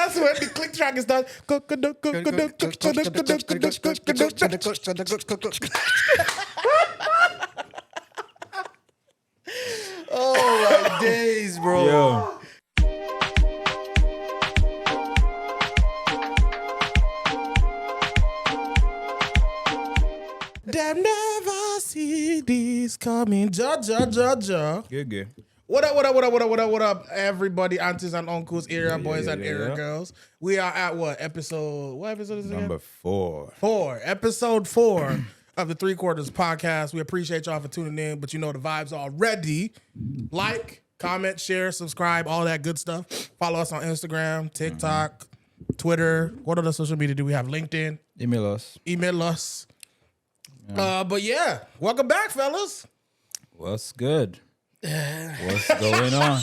That's when the click track is done. Oh my days, bro. Yo. Damn, never see this coming. Ja. Good. What up, everybody, aunties and uncles, area boys and area girls. We are at what episode is it again? Number 4. Episode 4 of the 3 Quarters podcast. We appreciate y'all for tuning in, but you know the vibes already. Like, comment, share, subscribe, all that good stuff. Follow us on Instagram, TikTok, Twitter. What other social media do we have? LinkedIn. Email us. But yeah, welcome back, fellas. What's good? What's going on?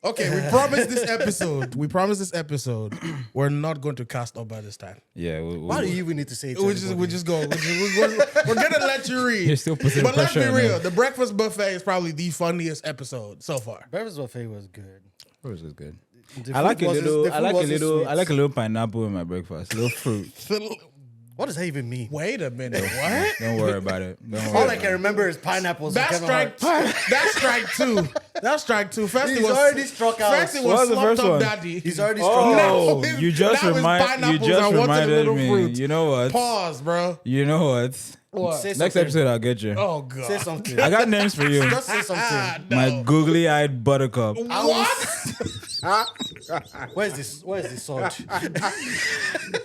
Okay, we promised this episode. We're not going to cast up by this time. Yeah. Why do you even need to say it? We just go. We're gonna let you read. You're still putting But let's be pressure on real. them. The breakfast buffet is probably the funniest episode so far. Breakfast buffet was good. Breakfast is good. The I like food a wasn't- little. the I food like a wasn't little. sweet. I like a little pineapple in my breakfast. A little fruit. What does that even mean? Wait a minute. What? Don't worry about it. Don't worry All about I can remember is pineapples. That's and Kevin strike. Hart. That's strike 2. That's strike 2. First He's it was already struck out. First it What was was the slumped first up one? daddy. He's already struck out. Oh, Now, you just that was pineapples. I wanted a reminded little me. fruit. You know what? Pause, bro. You know what? What? Say Next something. episode, I'll get you. Oh god. Say something. I got names for you. Just say something. No. My googly-eyed buttercup. What? Where's this? Where's the sword?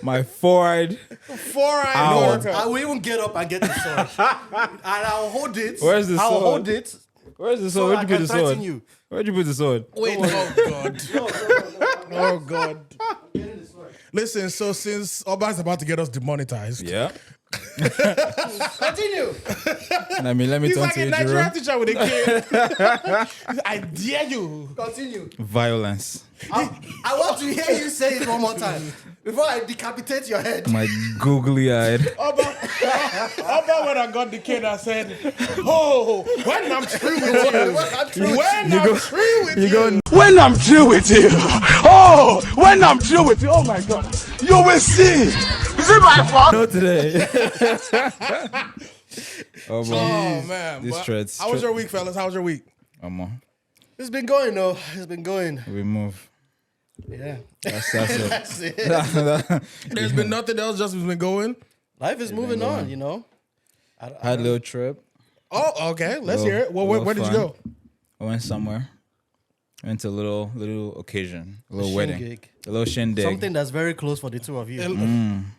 My four-eyed. 4-eyed Ow. daughter. I will even get up and get the sword, and I'll hold it. Where's the I'll sword? hold it. Where's the So sword? I Where'd you put can the threaten sword? you. Where'd you put the sword? Wait, oh god. Oh god. Listen, so since Oba's about to get us demonetized, Yeah. Continue. Let me he's turn like to a you, Nigerian Jerome. teacher with a kid. I dare you. Continue. Violence. I want to hear you say it one more time before I decapitate your head. My googly-eyed. Oba, when I got the kid, I said, "Oh, when I'm through with you, I'm through with when I'm through with you, go. When I'm through with you, oh, when I'm through with you, oh my God, you will see. Is it my fault? No today. Oh, bro. Oh man, These but threads. How was your week, fellas? How was your week? It's been going though. It's been going. We move. Yeah. That's it. That's it. There's been nothing else. Just been going. Life is moving on, you know. Had a little trip. Oh, okay. Let's Little- hear it. Well, where little did you fun. go? I went somewhere. Went to a little occasion. A little wedding. Shindig. A little shindig. Something that's very close for the two of you.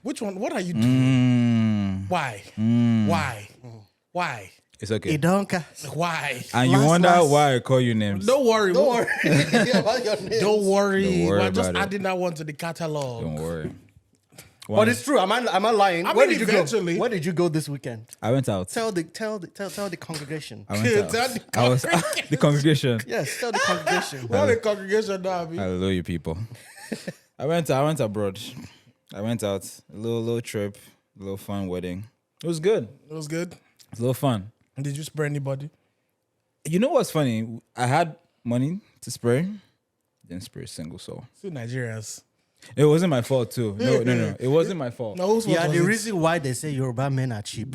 Which one? What are you doing? Why? Why? Why? It's okay. Idonka. Why? And you Last, wonder last. why I call you names. Don't worry. Don't worry about your name. Don't worry. Don't worry We're just about it. adding that one to the catalog. Don't worry. But it's true. Am I lying? I Where mean, did eventually. you go? Where did you go this weekend? I went out. Tell the congregation. I went out. Tell the I was the congregation. Yes, tell the congregation. What a congregation now, be. Hallelujah, people. I went abroad. I went out. A little trip, a little fun wedding. It was good. It was good. It was a little fun. Did you spray anybody? You know what's funny? I had money to didn't spray a single soul. See Nigerians. It wasn't my fault too. No. It wasn't my fault. No, who's Yeah, the reason why they say Yoruba men are cheap.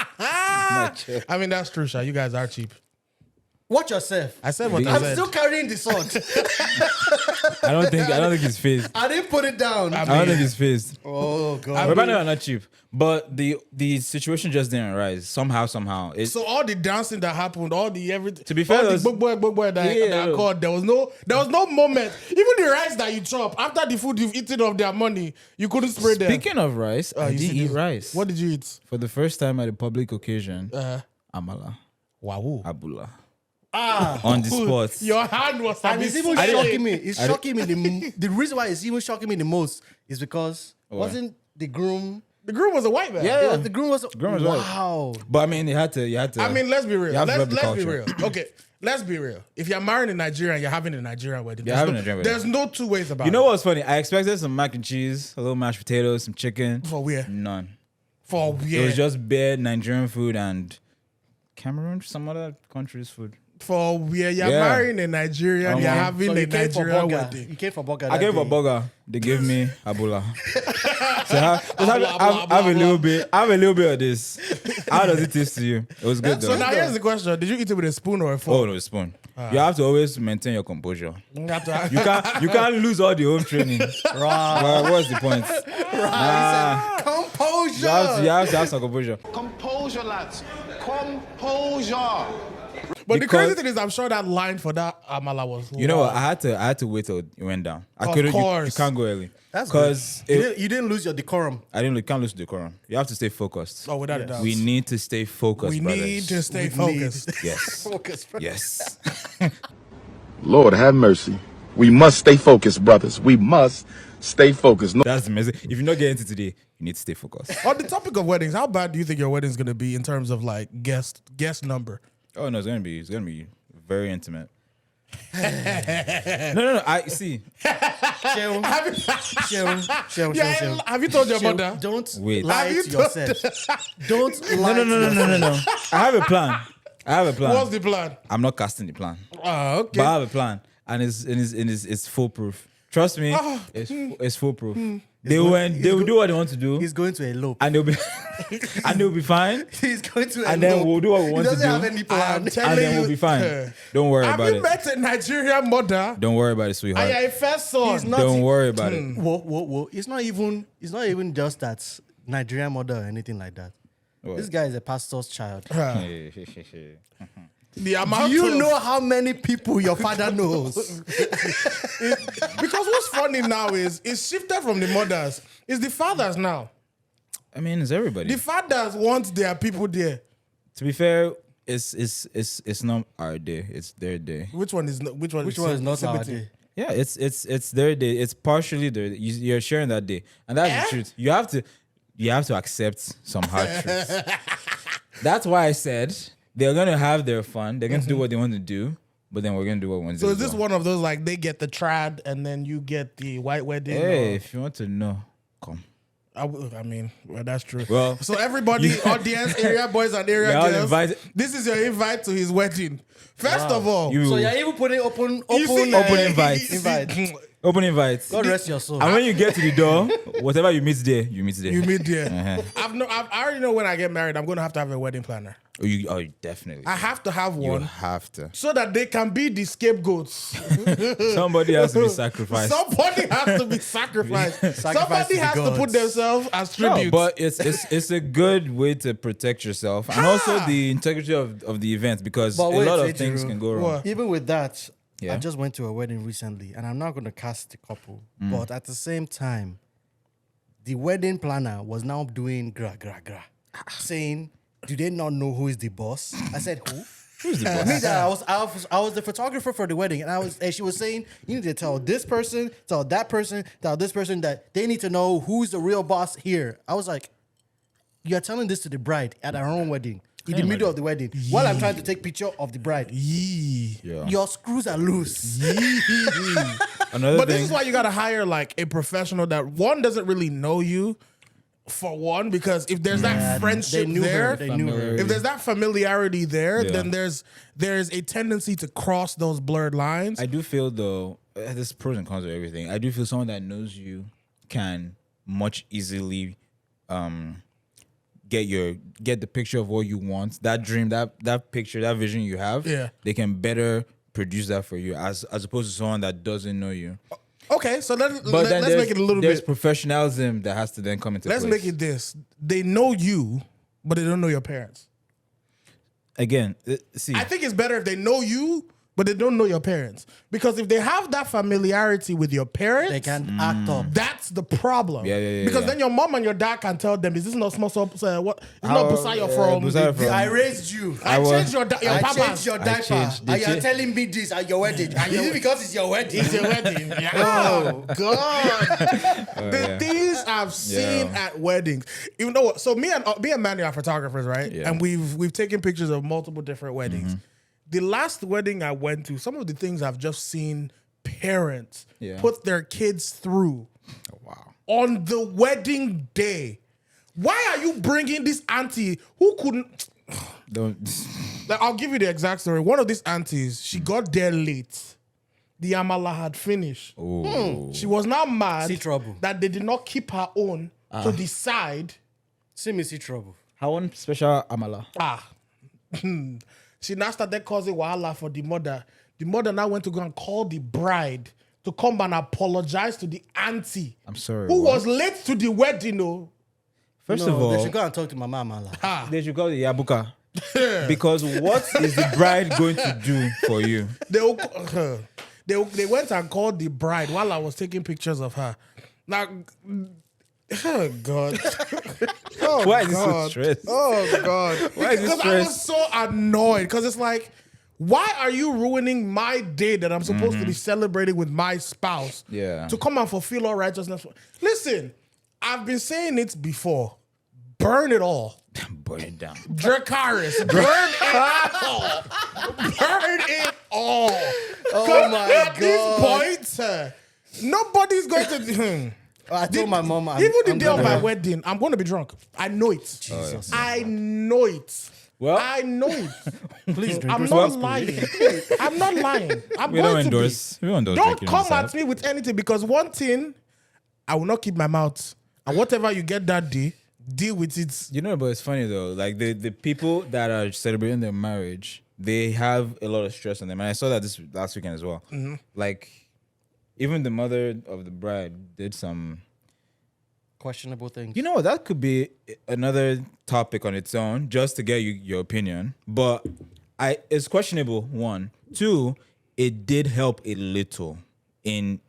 I mean, that's true, Sha. You guys are cheap. Watch yourself. I said what I I'm said. still carrying the sword. I don't think it's phased. I didn't put it down. I don't think it's phased. Oh god. We're not cheap, but the situation just didn't arise somehow. It's So all the dancing that happened, all the everything. To be fair, all there the was- book that Yeah. I called, there was no moment. Even the rice that you chop after the food you've eaten of their money, you couldn't spray them. Speaking of rice, I you did said eat you- rice. What did you eat? For the first time at a public occasion, amala, Wow. abula. On the spot. Your hand was And it's even swelling. shocking me. It's shocking me. The reason why it's even shocking me the most is because wasn't the groom? The groom was a white man. Yeah. The groom was. Groom was white. wow. But I mean, you had to. I mean, let's be real. You have to Let's love the be culture. real. Okay, let's be real. If you're marrying in Nigeria and you're having a Nigerian wedding, You're having a Nigerian wedding. there's no two ways about it. You know what's funny? I expected some mac and cheese, a little mashed potatoes, some chicken. For where? None. For It where? was just bare Nigerian food and Cameroon, some other country's food. for where you're Yeah. marrying a Nigerian, you're having a you came for Nigerian burger. wedding. You came for burger. I that gave a day. burger. They gave me Ebola. So have blah, a little bit. Have a little bit of this. How does it taste to you? It was good So though. now here's the question: did you eat it with a spoon or a Oh fork? no, spoon. You have to always maintain your composure. You have to- You can't lose all the home training. Well, what's the point? Composure. You have to have some composure. Composure, lads. Composure. But the Because- crazy thing is, I'm sure that line for that amala was. You know what? I had to wait till it went down. I Of couldn't. You course. can't go early. That's because You didn't lose your decorum. you can't lose decorum. You have to stay focused. Oh, without a doubt. We need to stay focused. We brothers. need to stay We focused. Yes. Focus. Yes. Lord have mercy. We must stay focused, brothers. We must stay focused. No. That's amazing. If you're not getting it today, you need to stay focused. On the topic of weddings, how bad do you think your wedding's gonna be in terms of like guest number? Oh no, it's gonna be very intimate. No. I see. Chill. Chill. Have you told your mother? Don't Wait. lie Have you to told- yourself. Don't lie to yourself. No. I have a plan. What's the plan? I'm not casting the plan, Oh, okay. but I have a plan, and it's foolproof. Trust me, it's foolproof. They will do what they want to do, He's going to elope. and they'll be fine. He's going to And then elope. we'll do what we want He to doesn't do. have any plan. I'm telling And then you, we'll be fine. Don't worry Have about you it. met a Nigerian mother? Don't worry about it, And sweetheart. you're a first son. He's not- Don't worry about it. Whoa. It's not even just that Nigerian mother or anything like that. What? This guy is a pastor's child. The amount Do you of- know how many people your father knows? Because what's funny now is it's shifted from the mothers. It's the fathers now. I mean, it's everybody. The fathers want their people there. To be fair, it's not our day. It's their day. Which one is not? Which one? Which one is not our sympathy? day? Yeah, it's their day. It's partially their. You're sharing that day, and that's the truth. You have to accept some hard truths. That's why I said they're gonna have their fun. They're going to do what they want to do, but then we're gonna do what we want to do. So is as this well. one of those like they get the trad and then you get the white wedding? Hey, or- if you want to know, come. I mean, well, that's true. Well, so everybody, audience, area boys and area You're all girls, invited. this is your invite to his wedding. First of all, You So you're even putting open invites. invite. Open invites. God rest your soul. And when you get to the door, whatever you meet there, you meet there. you meet there. Uh-huh. I already know when I get married, I'm going to have a wedding planner. Oh, definitely. I have to have You one have to. so that they can be the scapegoats. Somebody has to be sacrificed. Somebody has to be sacrificed. Somebody to the has to put gods. themselves as No, tribute. but it's a good way to protect yourself and also the integrity of the event because But a wait, lot of Ejiro. things can go wrong. What? Even with that, Yeah. I just went to a wedding recently, and I'm not going to cast the couple. But at the same time, the wedding planner was now doing gra, saying, "Do they not know who is the boss?" I said, "Who?" Who's the boss? Me that I was the photographer for the wedding, and she was saying, "You need to tell this person, tell that person, tell this person that they need to know who's the real boss here." I was like, "You are telling this to the bride at our own wedding, in the middle of the wedding, while I'm trying to take picture of the bride. Yee. Yeah. Your screws are loose." Another But thing. this is why you gotta hire like a professional that one doesn't really know you, for one, because if there's that friendship They knew there, her. They knew her. if there's that familiarity there, Yeah. then there's a tendency to cross those blurred lines. I do feel though, there's pros and cons of everything. I do feel someone that knows you can much easily get the picture of what you want, that dream, that picture, that vision you have. Yeah. They can better produce that for you as opposed to someone that doesn't know you. Okay, so let's Then make it a little there's bit. professionalism that has to then come into Let's place. make it this: they know you, but they don't know your parents. Again, see. I think it's better if they know you, but they don't know your parents. Because if they have that familiarity with your parents, They can act up. that's the problem. Yeah, Because yeah. then your mom and your dad can tell them, "Is this not small? What? It's How- not Busayo from? Busayo from- I raised you. I was- changed your I papa's. changed your diaper. changed the And you're cha- telling me this at your wedding. Is it because it's your wedding? It's your wedding. Yeah. Oh God. The yeah. things I've seen Yeah. at weddings. Even though, so me and Manny are photographers, right? Yeah. And we've taken pictures of multiple different weddings. Mm-hmm. The last wedding I went to, some of the things I've just seen parents Yeah. put their kids through Wow. on the wedding day. Why are you bringing this auntie who couldn't? Don't. Like, I'll give you the exact story. One of these aunties, she got there late. The amala had finished. She was now mad See trouble. that they did not keep her own to decide. See me see trouble. How one special amala? She now started causing wahala for the mother. The mother now went to go and call the bride to come and apologize to the auntie. I'm sorry. Who what? was late to the wedding, First No, of all, they should go and talk to my mama. Like, they should call the yabuka. Because what is the bride going to do for you? They went and called the bride while I was taking pictures of her. Now, oh God. Oh, Why is this so God. stressed? Oh God. Why is this Because I was so annoyed. Because it's like, why are you ruining my day that I'm supposed to be celebrating with my spouse? Yeah. To come and fulfill all righteousness. Listen, I've been saying it before. Burn it all. Burn it down. Dracarys. Burn it all. Burn it all. oh my At god! this point, nobody's going to. I told my mom. Even the I'm day of gonna- my wedding, I'm going to be drunk. I know it. Jesus. I know it. Well- I know it. Please drink. I'm not responsibly. lying. I'm not lying. I'm We going don't to endorse. We don't endorse Don't drinking come inside. at me with anything because one thing, I will not keep my mouth. And whatever you get that day, deal with it. You know, but it's funny though. Like the people that are celebrating their marriage, they have a lot of stress on them, and I saw that this last weekend as well. Like, even the mother of the bride did some. Questionable things. You know, that could be another topic on its own, just to get your opinion. But it's questionable. One, two, it did help a little in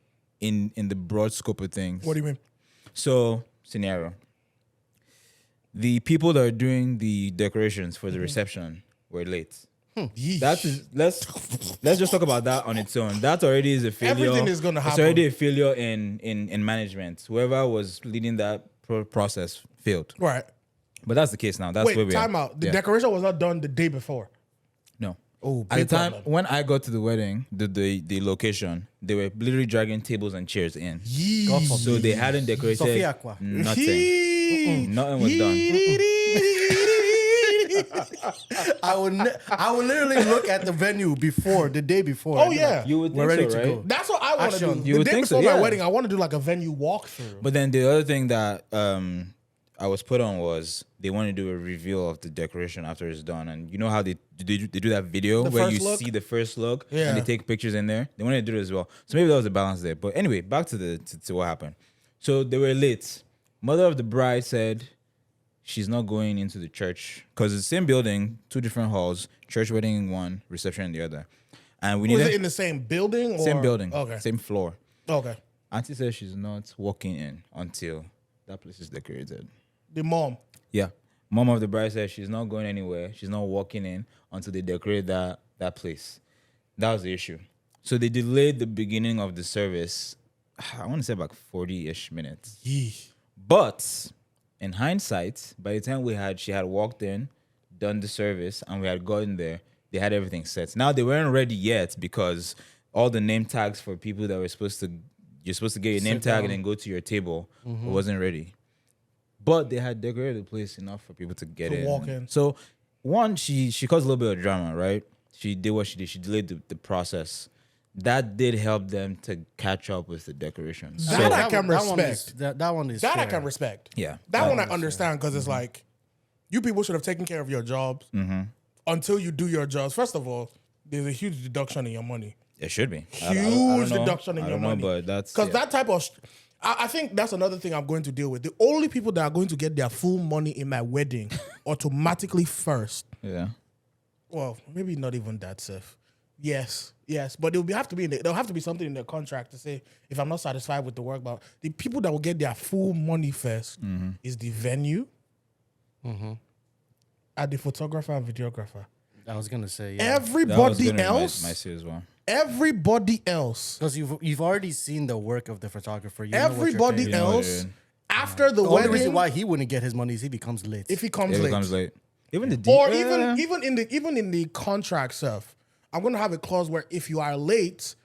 the broad scope of things. What do you mean? So, scenario. The people that are doing the decorations for the reception were late. That is let's just talk about that on its own. That already is a failure. Everything is gonna It's happen. already a failure in management. Whoever was leading that process failed. Right. But that's the case now. That's where Wait, we time are. out. The Yeah. decoration was not done the day before. No. Oh, At the big time problem. when I got to the wedding, the location, they were literally dragging tables and chairs in. God forbid. So they hadn't decorated Sophia Aqua. nothing. Nothing was done. I would literally look at the venue before the day before. Oh, and be yeah. like, You would we're think ready so, to right? go. That's what I want to Action. do. You The would day think so, before my yeah. wedding, I want to do like a venue walkthrough. But then the other thing that I was put on was they want to do a reveal of the decoration after it's done. And you know how they do that video The where first you look? see the first look Yeah. and they take pictures in there? They wanted to do it as well. So maybe that was a balance there. But anyway, back to to what happened. So they were late. Mother of the bride said she's not going into the church because it's the same building, two different halls, church wedding in one, reception in the other. And we Was needed it in the same building? Or? same building, Okay. same floor. Okay. Auntie says she's not walking in until that place is decorated. The mom. Yeah. Mom of the bride said she's not going anywhere. She's not walking in until they decorate that place. That was the issue. So they delayed the beginning of the service, I want to say about 40-ish minutes. Yee. But in hindsight, by the time she had walked in, done the service, and we had gotten there, they had everything set. Now they weren't ready yet because all the name tags for people that were you're supposed to get your name tag and then go to your table, wasn't ready. But they had decorated the place enough for people to get in. walk in. So one, she caused a little bit of drama, right? She did what she did. She delayed the process. That did help them to catch up with the decorations. That I can That one is, respect. that one is That I fair. can respect. Yeah. That one I understand because it's like, you people should have taken care of your jobs until you do your jobs. First of all, there's a huge deduction in your money. It should be. Huge deduction in I your don't know, money. but that's Because yeah. that type of, I think that's another thing I'm going to deal with. The only people that are going to get their full money in my wedding automatically first. Yeah. Well, maybe not even that safe. Yes, but there'll have to be something in their contract to say if I'm not satisfied with the work. But the people that will get their full money 1st is the venue, and the photographer and videographer. I was gonna say That was Everybody gonna be else, my say as well. everybody else, because you've already seen the work of the photographer. You know what you're everybody paying. You know what else you're- after the The only wedding, reason why he wouldn't get his money is he becomes late. if he comes It late, becomes late. Even the or even in the contract stuff, I'm gonna have a clause where if you are late,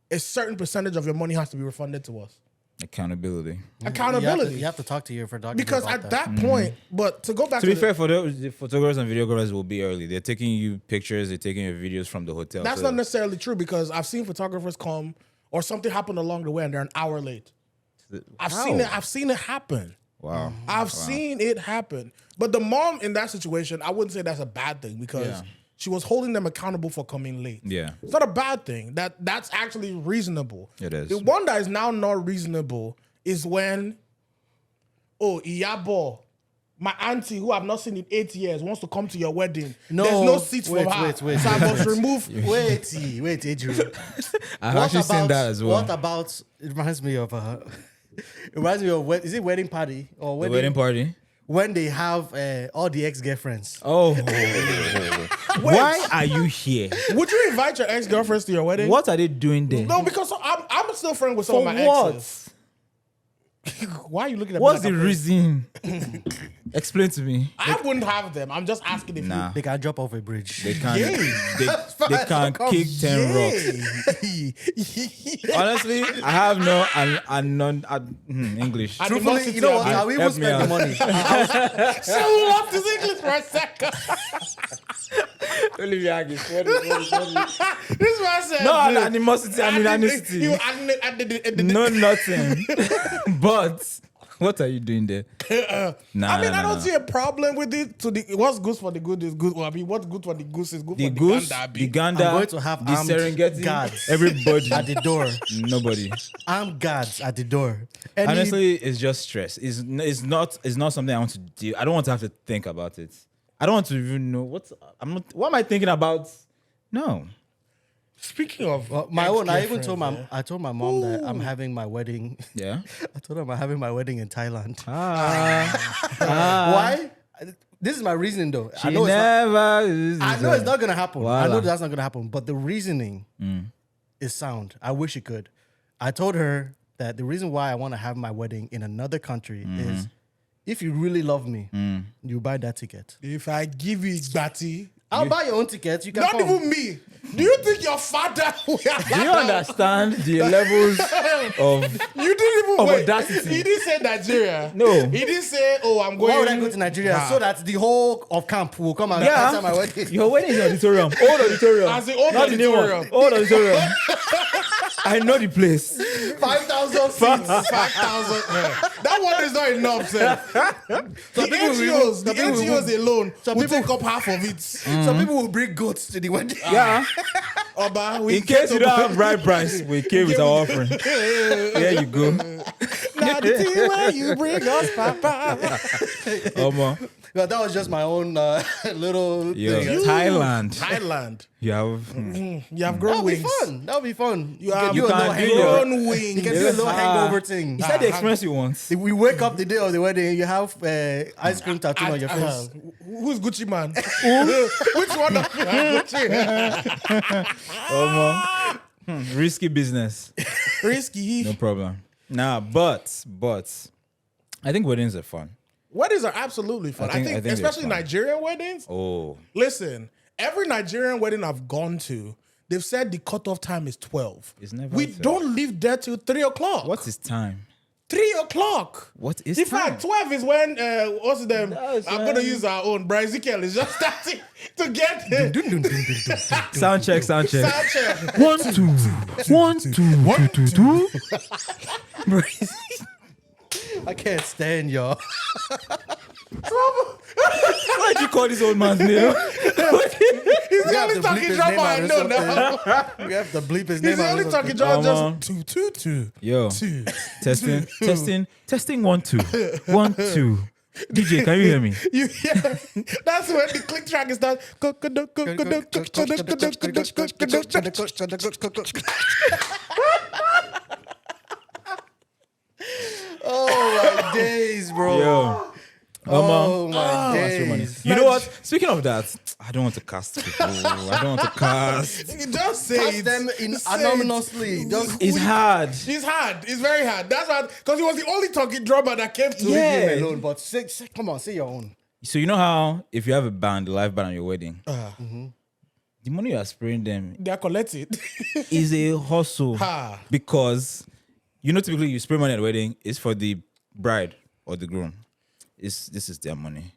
a certain percentage of your money has to be refunded to us. Accountability. Accountability. You have to talk to your photographer Because about at that point, but to go back To to be fair, for the photographers and videographers will be early. They're taking you pictures, they're taking your videos from the hotel. that's so- not necessarily true because I've seen photographers come or something happened along the way and they're an hour late. I've seen it. I've seen it happen. Wow. I've seen it happen. But the mom in that situation, I wouldn't say that's a bad thing because she was holding them accountable for coming late. Yeah. It's not a bad thing. That's actually reasonable. It is. The one that is now not reasonable is when, Iyabo, my auntie who I've not seen in 8 years wants to come to your wedding. No, There's no seats wait, for her. wait, so I must remove. Wait, Adrian. I've actually seen that as well. What about? It reminds me of. It reminds me of is it wedding party or The wedding, wedding party? when they have all the ex-girlfriends? Oh. Why are you here? Would you invite your ex-girlfriends to your wedding? What are they doing there? No, because I'm still friends with some For of my what? exes. Why are you looking at What's me the like a- reason? Explain to me. I wouldn't have them. I'm just asking if Nah. They can jump off a bridge. They can't. Yay. They can kick 10 rocks. Honestly, I have English. Truthfully, you know what? I will even Help me spend the out. money. So lost his English for a second. This man said, No, dude, animosity. I mean, animosity. No, nothing. But what are you doing there? Nah, I mean, nah, I don't nah. see a problem with it. What's good for the good is good. Well, I mean, what's good for the goose is good The for the goose, gander. the gander, I'm going to have the armed Serengeti, guards everybody, at the door. nobody. Armed guards at the door. Honestly, it's just stress. It's not something I want to do. I don't want to have to think about it. I don't want to even know what am I thinking about? No. Speaking of my own, I even ex-girlfriends, told my mom that I'm having my wedding. Yeah. I told her I'm having my wedding in Thailand. Why? Why? This is my reasoning though. I know never. I know it's not gonna happen. I know Voila. that's not gonna happen. But the reasoning is sound. I wish it could. I told her that the reason why I want to have my wedding in another country is if you really love me, you buy that ticket. if I give you Igbati, I'll buy your own ticket. You can not come. even me. Do you think your father will Do you understand the levels of? You didn't even Of wait. audacity. He didn't say Nigeria. No. He didn't say, "Oh, I'm going." Why would I go to Nigeria Nah. so that the whole of camp will come and answer my wedding? Your wedding is auditorium. Old auditorium. As the old Not the new one. auditorium. Old auditorium. I know the place. 5,000 seats. 5,000. That one is not enough, sir. The NGOs alone will take up half of it. Some people will bring goats to the wedding. Yeah. Oba, In case you don't have bride price, we came with our offering. There you go. Now the tea where you bring us, Papa. But that was just my own little Yo, thing. Thailand. You have. You have grown That'll be wings. fun. That'll be fun. You have do a little can do hangover. grown You wings. can do a little hangover thing. Is that the experience you want? If we wake up the day of the wedding, you have ice cream tattoo on your face. Who's Gucci man? Which one of you are Gucci? Risky business. Risky. No problem. Nah, but I think weddings are fun. Weddings are absolutely fun. I think I think they're especially fun. Nigerian weddings. Oh. Listen, every Nigerian wedding I've gone to, they've said the cutoff time is 12. It's never We 12. don't leave there till 3 o'clock. What is time? 3 o'clock. What is In time? fact, 12 is when what's them? That's I'm gonna use our own. Bryce Ezekiel is just starting to get Sound check. sound check. 1, 2, 1, 2, 2. I can't stand y'all. Why'd you call this old man's name? He's We the have only to bleep talking his drama name I out or know now. something. We have to bleep his name He's the out or only something. talking drama. Come Just 2, 2, 2. Yo. 2. Testing 1, 2. 1, 2. DJ, can you hear me? You hear? That's when the click track is done. Oh my days, bro. Yo. Oh my days. You know what? Speaking of that, I don't want to cast people. I don't want to cast. Just say Cast it. them Say it. anonymously. Just It's hard. It's hard. It's very hard. That's why, because he was the only talking drummer that came to Yeah. him. leave him alone. But come on, say your own. So you know how if you have a band, a live band on your wedding, the money you are spraying them They are collected. is a hustle Ha. because typically you spray money at a wedding is for the bride or the groom. This is their money.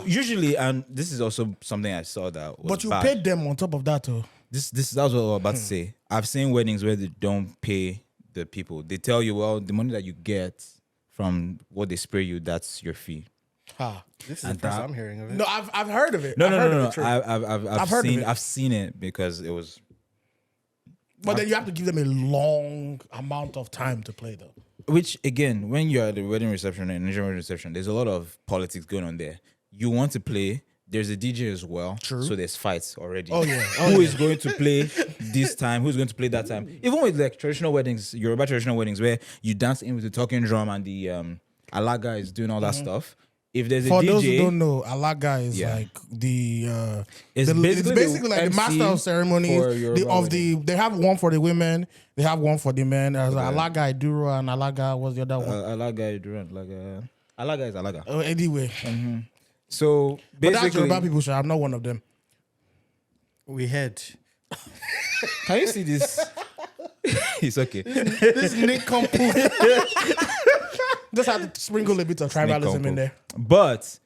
Usually, and this is also something I saw that was But you bad. paid them on top of that too. That was what I was about to say. I've seen weddings where they don't pay the people. They tell you, well, the money that you get from what they spray you, that's your fee. This is the first I'm hearing of it. No, I've heard of it. No. I've heard of it. I've seen it because it was. But then you have to give them a long amount of time to play though. Which again, when you're at the wedding reception and Nigerian wedding reception, there's a lot of politics going on there. You want to play. There's a DJ as well. True. So there's fights already. Oh, yeah. Who is going to play this time? Who's going to play that time? Even with like traditional weddings, Yoruba traditional weddings, where you dance in with the talking drum and the alaga is doing all that stuff. If there's a For DJ, those who don't know, alaga is like the It's basically like the master of ceremonies. for Yoruba They have one for the women, they have one for the men. There's alaga iduro and alaga. What's the other one? alaga, alaga is alaga. Anyway, So but that's basically, Yoruba people. I'm not one of them. We heard. can you see this? It's okay. This nincompoop. Just have to sprinkle a bit of tribalism in there. But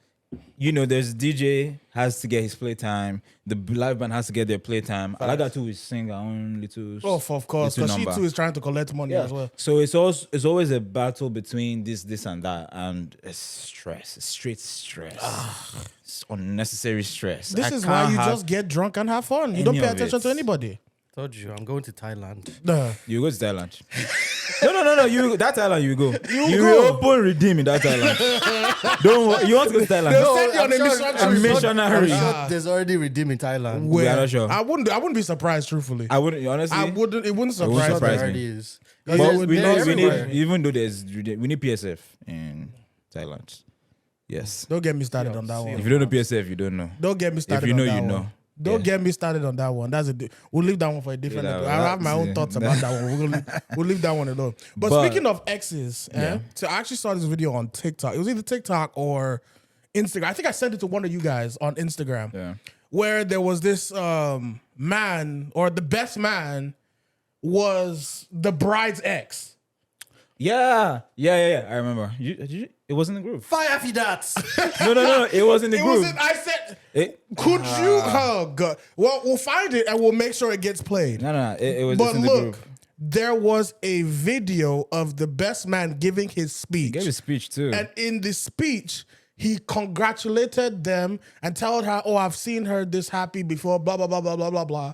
there's DJ has to get his playtime. The live band has to get their playtime. Alaga too is sing her own little. Oh, of course, little because she number. too is trying to collect money as well. So it's always a battle between this and that, and it's stress. It's straight stress. It's unnecessary stress. This I is why can't you have- just get drunk and have fun. You don't any pay of attention it. to anybody. Told you, I'm going to Thailand. You go to Thailand. No. You that Thailand you go. You go. will open redeem in that Thailand. Don't worry. You want to go to Thailand? They'll send you on a I'm missionary. missionary. There's already redeem in Thailand. We are not sure. I wouldn't be surprised, truthfully. I wouldn't honestly. It wouldn't It wouldn't surprise me. surprise There me. already is. But There's- we there's need everywhere. even though we need PSF in Thailand. Yes. Don't get me started on that one. If you don't know PSF, you don't know. Don't get me started you know, on that you one. know. Don't get me started on that one. We'll leave that one for a different. Yeah, I have my own thoughts about that one. We'll leave that one alone. But speaking of exes, so I actually saw this video on TikTok. It was either TikTok or Instagram. I think I sent it to one of you guys on Instagram. Yeah. Where there was this man, or the best man was the bride's ex. Yeah. I remember. It was in the group. Fire for that. No. It was in the It group. wasn't. I said, Ah. could you? Oh God. Well, we'll find it and we'll make sure it gets played. No. It was But just in the look, group. there was a video of the best man giving his speech. He gave a speech too. And in the speech, he congratulated them and told her, "Oh, I've seen her this happy before, blah, blah, blah, blah, blah, blah, blah.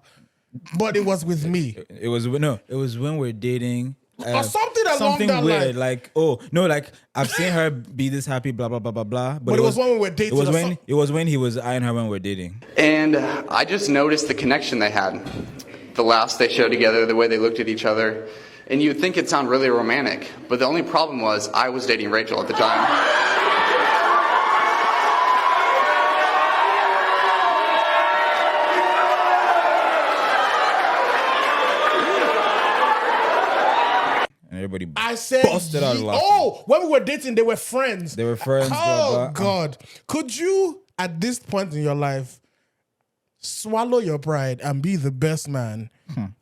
But it was with me." It was when we're dating. Or something along that weird, line. like I've seen her be this happy, blah blah blah blah blah. But it was when we were dating or It was when he was eyeing her when we were dating. And I just noticed the connection they had. The laughs they showed together, the way they looked at each other. And you'd think it'd sound really romantic. But the only problem was I was dating Rachel at the time. And everybody I said, busted out laughing. "Oh, when we were dating, they were friends." They were friends, blah, Oh blah. God! Could you, at this point in your life, swallow your pride and be the best man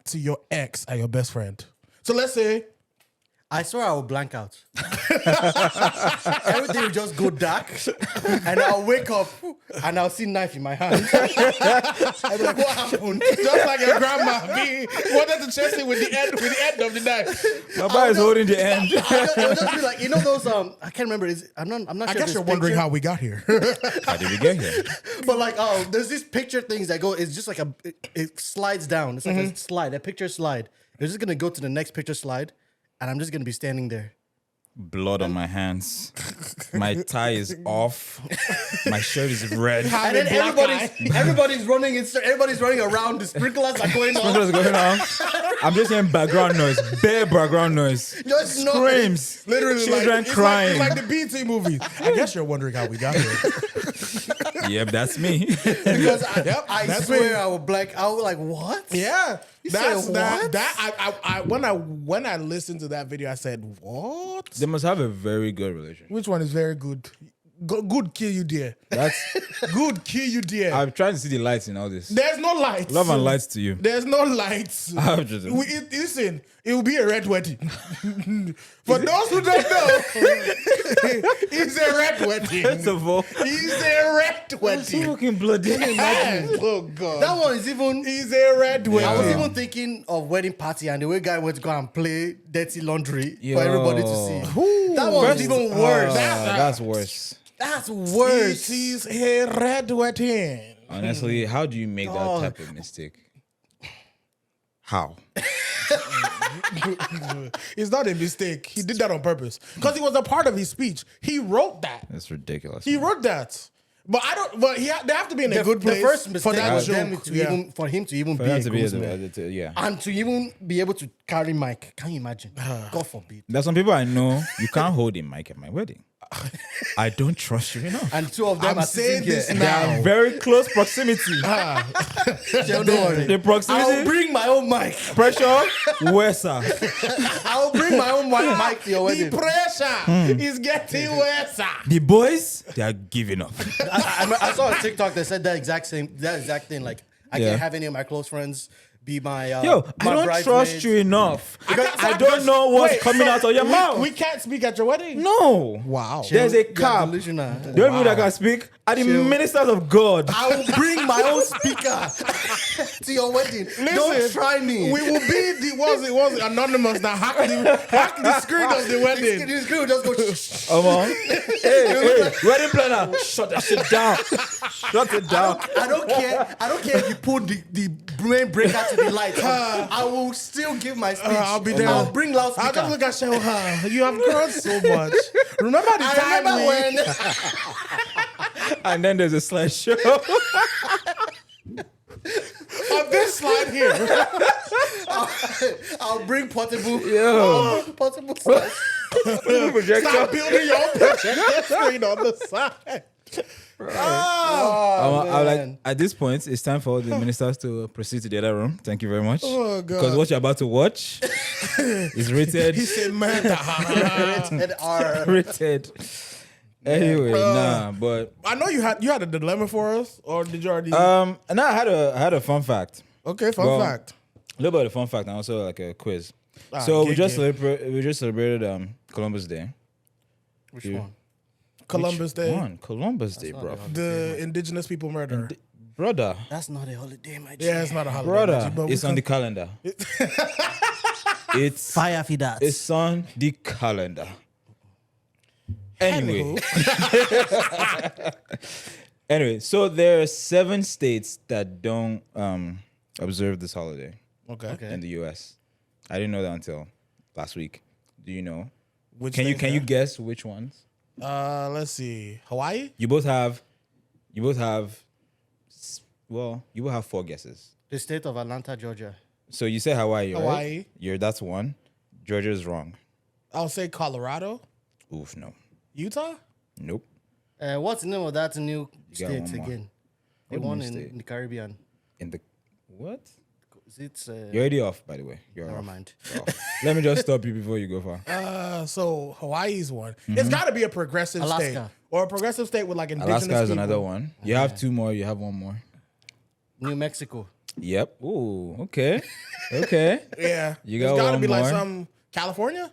to your ex and your best friend? So let's say I swear I will blank out. Everything will just go dark, and I'll wake up and I'll see knife in my hand. I'll be like, "What happened?" just like your grandma wanted to chase it with the end of the knife. My boy is holding the end. It'll just be like, those I can't remember. I'm not I sure. guess you're wondering how we got here. How did we get here? But like, there's these picture things that go. It's just like it slides down. It's like a slide, a picture slide. It's just gonna go to the next picture slide, and I'm just gonna be standing there. Blood on my hands. My tie is off. My shirt is red. And then everybody's running. Everybody's running around. The sprinklers are going on. What's going on? I'm just hearing background noise, bare background noise, Just screams, Literally, children it's crying. like the BT movies. I guess you're wondering how we got here. Yep, that's me. Because I that's swear me. I will blank. I was like, what? Yeah, that's said that. what? That when I listened to that video, I said, "What? They must have a very good relationship. Which one is very good?" Good kill you there. That's. Good kill you there. I'm trying to see the lights in all this. There's no lights. Love and lights to you. There's no lights. Listen, it will be a red wedding. For those who don't know, it's a red wedding. First of all, It's a red so wedding. fucking bloody. Oh God. That one is even. It's a red wedding. I was even thinking of wedding party and the way guy went to go and play dirty laundry Yo. for everybody to see. That one is even worse. That's worse. That's worse. It is a red wedding. Honestly, how do you make that type of mistake? How? It's not a mistake. He did that on purpose because it was a part of his speech. He wrote that. That's ridiculous. He wrote that. But I don't. But they have to be in a good place The first for mistake that was joke. them to even for him to even For be that a to be groomsman. yeah. And to even be able to carry mic. Can you imagine? God forbid. There's some people I know you can't hold a mic at my wedding. I don't trust you enough. And two of them I'm are saying sitting this here. They are now. very close proximity. Don't worry. The I'll proximity, bring my own mic. pressure, worse. I'll bring my own mic to your The wedding. pressure is getting worse. The boys, they are giving up. I saw a TikTok that said that exact thing. Like, I Yeah. can't have any of my close friends be my Yo, I my don't bridesmaids. trust you enough. can't- I don't know what's Wait, coming so out of your mouth. We can't speak at your wedding. No. Wow. There's a You're cap. delusional. The only people that can speak are the ministers of God. I will bring my own speaker to your wedding. Don't try me. We will be the was it anonymous that hack the screen of the wedding. This girl just go. Shh. Come on. hey, wedding planner, shut that shit down. Shut it down. I don't care. I don't care if you put the main breaker to the light. I will still give my speech. I'll be there. I'll bring loudspeaker. I'll just look at you. You have grown so much. Remember the I time remember when when And then there's a slideshow. on this slide here. I'll bring portable. Yo. Portable slides. Projector. Stop building your own projector screen on the side. I'm like, man. at this point, it's time for the ministers to proceed to the other room. Thank you very much. Oh, God. Because what you're about to watch is rated. He said, "Man, Rated R. rated. Anyway, but I know you had a dilemma for us, or did you already? and I had a fun fact. Okay, fun well, fact. A little bit of fun fact and also like a quiz. So we gig just it. celebrated Columbus Day. Which one? Columbus Day, One Columbus Day, bro. the indigenous people murder. Brother, That's not a holiday, my Yeah, it's not a holiday. brother, but we it's on the calendar. It's Fire for that. It's on the calendar. Anyway, anyway, so there are 7 states that don't observe this holiday Okay. in the U.S. I didn't know that until last week. Do you know? Which Can you states guess which ones? Let's see. Hawaii. You both have. Well, you will have 4 guesses. The state of Atlanta, Georgia. So you say Hawaii, right? Hawaii. That's one. Georgia's wrong. I'll say Colorado. Oof, no. Utah. Nope. What's the name of that new got state one more. again? The What one new in state? the Caribbean. In the what? Is it? You're already off, by the way. You're Never off. mind. You're off. Let me just stop you before you go far. So Hawaii's one. It's got to be a progressive state Alaska. or a progressive state with like indigenous Alaska is people. another one. You have 2 more. You have 1 more. New Mexico. Yep. Ooh. Okay. Okay. Yeah, You It's got gotta one be like more? some California.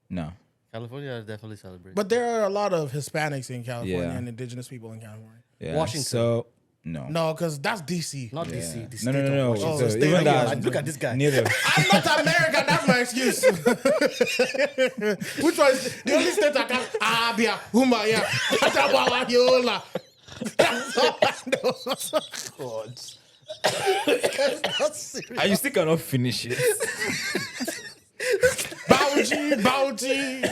No. California definitely celebrates. But there are a lot of Hispanics in California Yeah. and indigenous people in California. Yeah. Washington. So no. No, because that's DC. Not Yeah. DC. The No. state No. of No. Washington. Oh, So the state even of that. Washington. Look at this guy. Neither. I'm not American. That's my excuse. Which one? Is the only state I can? Abia, Humaya, Atabawa, Yola. That's all I know. God. And you still cannot finish it. Bougie.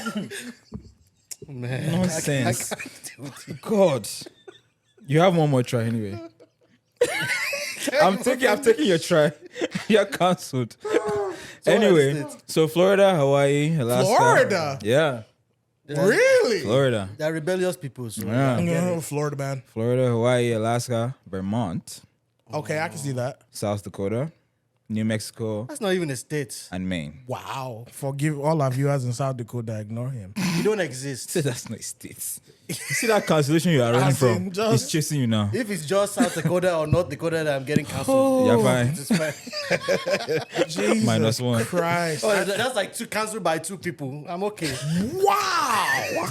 Man. Nonsense. God. You have 1 more try anyway. I'm taking your try. You're cancelled. Anyway, so Florida, Hawaii, Alaska. Florida? Yeah. Really? Florida. They're rebellious people. So Yeah. No, Florida man. Florida, Hawaii, Alaska, Vermont, Okay, I can see that. South Dakota, New Mexico, that's not even a state. and Maine. Wow. Forgive all our viewers in South Dakota. Ignore him. You don't exist. Say that's not states. You see that cancellation you are running from? He's chasing you now. If it's just South Dakota or North Dakota that I'm getting cancelled, You're fine. it's fine. Jesus -1. Christ. Oh, that's like cancelled by 2 people. I'm okay. Wow.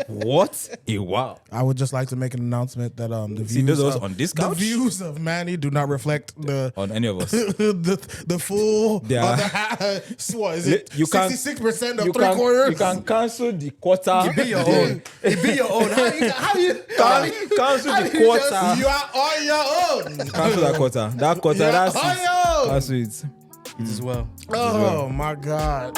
What? Wow. I would just like to make an announcement that the views See those on this the couch? views of Manny do not reflect the On any of us. the full Yeah. what is it? You can- 66% of You 3 quarters. you can cancel the quarter. It be your own. It be your own. How you Cancel how the you quarter. You are on your own. Cancel that quarter. That quarter, Yeah, that's I it. know. Cancel it. as well. Oh my God.